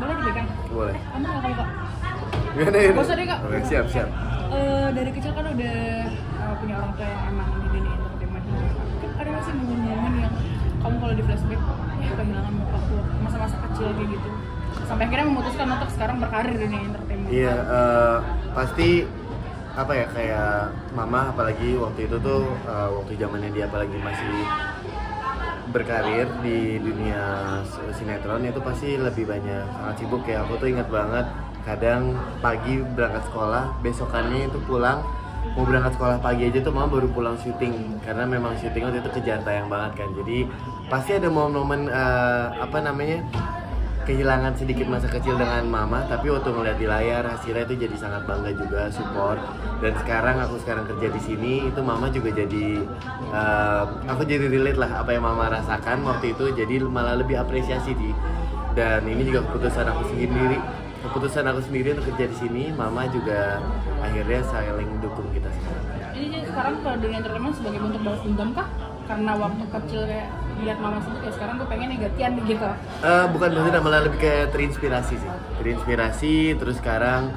Boleh dipegang? Boleh. Aman nggak kalau Kak? Gimana ini? Nggak usah deh, Kak. Oke, siap. Dari kecil kan udah punya orang tua yang emang di dunia entertainment. Ada nggak sih momen-momen yang kamu kalau di flashback kehilangan waktu masa-masa kecil kayak gitu? Sampai akhirnya memutuskan untuk sekarang berkarir di dunia entertainment. Iya, pasti apa ya, kayak mama apalagi waktu itu tuh waktu zamannya dia apalagi masih berkarir di dunia sinetron itu pasti lebih banyak sangat sibuk ya. Aku tuh ingat banget kadang pagi berangkat sekolah, besokannya itu pulang mau berangkat sekolah pagi aja tuh mama baru pulang syuting karena memang syuting waktu itu kejar tayang banget kan. Jadi pasti ada momen-momen kehilangan sedikit masa kecil dengan mama, tapi waktu ngeliat di layar hasilnya itu jadi sangat bangga juga, support. Dan aku sekarang kerja di sini, itu mama juga jadi aku jadi relate lah apa yang mama rasakan waktu itu, jadi malah lebih apresiasi dan ini juga keputusan aku sendiri untuk kerja di sini. Mama juga akhirnya saling dukung kita sekarang. Ini sekarang ke dunia entertainment sebagai bentuk balas dendam kah? Karena waktu kecil kayak lihat mama sibuk ya sekarang gue pengen gantian gitu. Bukan maksudnya, malah lebih kayak terinspirasi sih. Terus sekarang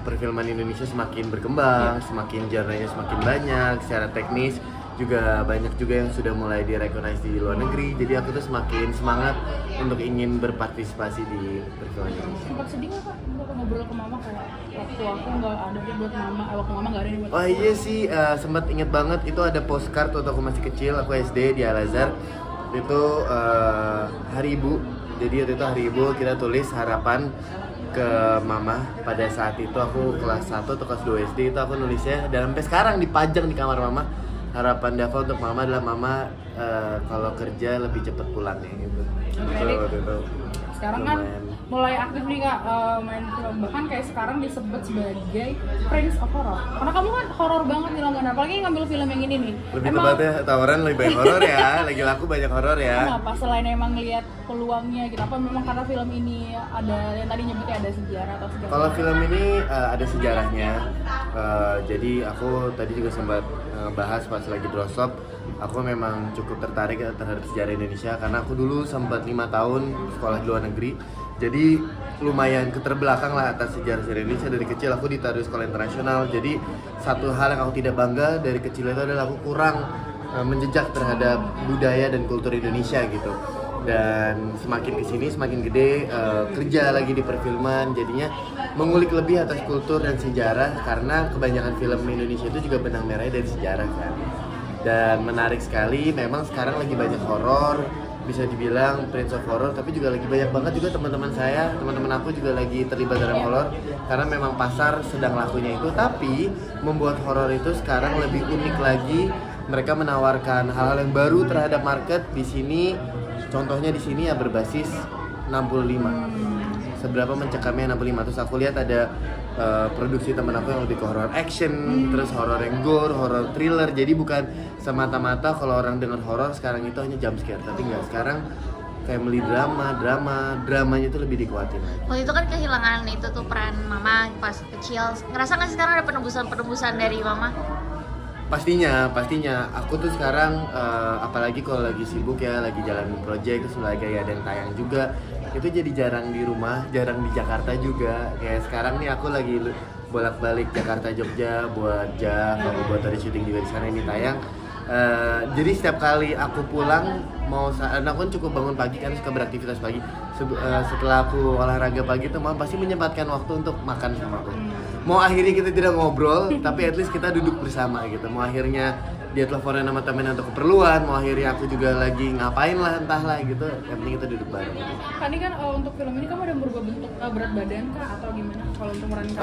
perfilman Indonesia semakin berkembang, semakin genre-nya semakin banyak, secara teknis juga banyak juga yang sudah mulai di-recognize di luar negeri. Jadi aku tuh semakin semangat untuk ingin berpartisipasi di perfilman Indonesia. Sempat sedih nggak Kak? Untuk ngobrol ke mama kayak waktu aku nggak ada nih buat mama, waktu mama nggak ada nih buat Oh iya sih, sempat inget banget itu ada postcard waktu aku masih kecil, aku SD di Al-Azhar. Itu hari ibu, jadi waktu itu hari ibu kita tulis harapan ke mama. Pada saat itu aku kelas 1 atau kelas 2 SD, itu aku nulisnya dan sampai sekarang dipajang di kamar mama. Harapan Dava untuk mama adalah mama kalau kerja lebih cepat pulang ya gitu. Waktu itu. Sekarang kan mulai aktif nih Kak main film, bahkan kayak sekarang disebut sebagai Prince of Horror. Karena kamu kan horor banget nih langganan, apalagi ngambil film yang ini nih. Lebih tepatnya tawaran lebih banyak horor ya, lagi laku banyak horor ya. Kenapa? Selain emang lihat peluangnya gitu, apa memang karena film ini ada yang tadi nyebutnya ada sejarah atau sejarah? Kalau film ini ada sejarahnya, jadi aku tadi juga sempat bahas pas lagi drosop, aku memang cukup tertarik terhadap sejarah Indonesia karena aku dulu sempat 5 tahun sekolah di luar negeri. Jadi lumayan keterbelakang lah atas sejarah Indonesia. Dari kecil aku ditaruh sekolah internasional. Jadi satu hal yang aku tidak bangga dari kecil itu adalah aku kurang menjejak terhadap budaya dan kultur Indonesia gitu. Dan semakin kesini semakin gede, kerja lagi di perfilman, jadinya mengulik lebih atas kultur dan sejarah karena kebanyakan film Indonesia itu juga benang merahnya dari sejarah kan. Dan menarik sekali, memang sekarang lagi banyak horor, bisa dibilang Prince of Horror, tapi juga lagi banyak banget juga teman-teman aku juga lagi terlibat dalam horor karena memang pasar sedang lakunya itu. Tapi membuat horor itu sekarang lebih unik lagi, mereka menawarkan hal-hal yang baru terhadap market di sini. Contohnya di sini ya berbasis 65. Seberapa mencekamnya 65. Terus aku lihat ada produksi teman aku yang lebih ke horror action, terus horror yang gore, horror thriller. Jadi bukan semata-mata kalau orang dengar horror sekarang itu hanya jump scare, tapi enggak. Sekarang family dramanya itu lebih dikuatin. Waktu itu kan kehilangan itu tuh peran mama pas kecil. Ngerasa nggak sih sekarang ada penebusan dari mama? Pastinya. Aku tuh sekarang apalagi kalau lagi sibuk ya, lagi jalan project, terus lagi ada yang tayang juga, itu jadi jarang di rumah, jarang di Jakarta juga. Kayak sekarang nih aku lagi bolak-balik Jakarta Jogja buat buat ada syuting juga di sana, ini tayang. Jadi setiap kali aku pulang aku kan cukup bangun pagi kan, suka beraktivitas pagi. Setelah aku olahraga pagi tuh mama pasti menyempatkan waktu untuk makan sama aku. Mau akhirnya kita tidak ngobrol, tapi at least kita duduk bersama gitu. Mau akhirnya dia teleponan sama temennya untuk keperluan, mau akhirnya aku juga lagi ngapain lah entahlah gitu. Yang penting kita duduk bareng. Kan ini kan untuk film ini kamu ada merubah bentuk berat badan kah atau gimana kalau untuk meranin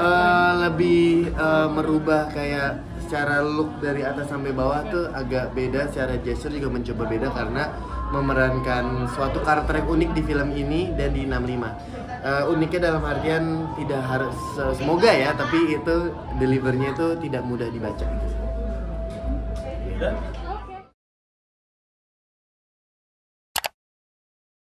lebih merubah kayak secara look dari atas sampai bawah tuh agak beda, secara gesture juga mencoba beda karena memerankan suatu karakter yang unik di film ini dan di 65. Uniknya dalam artian tidak harus semoga ya, tapi itu delivernya itu tidak mudah dibaca.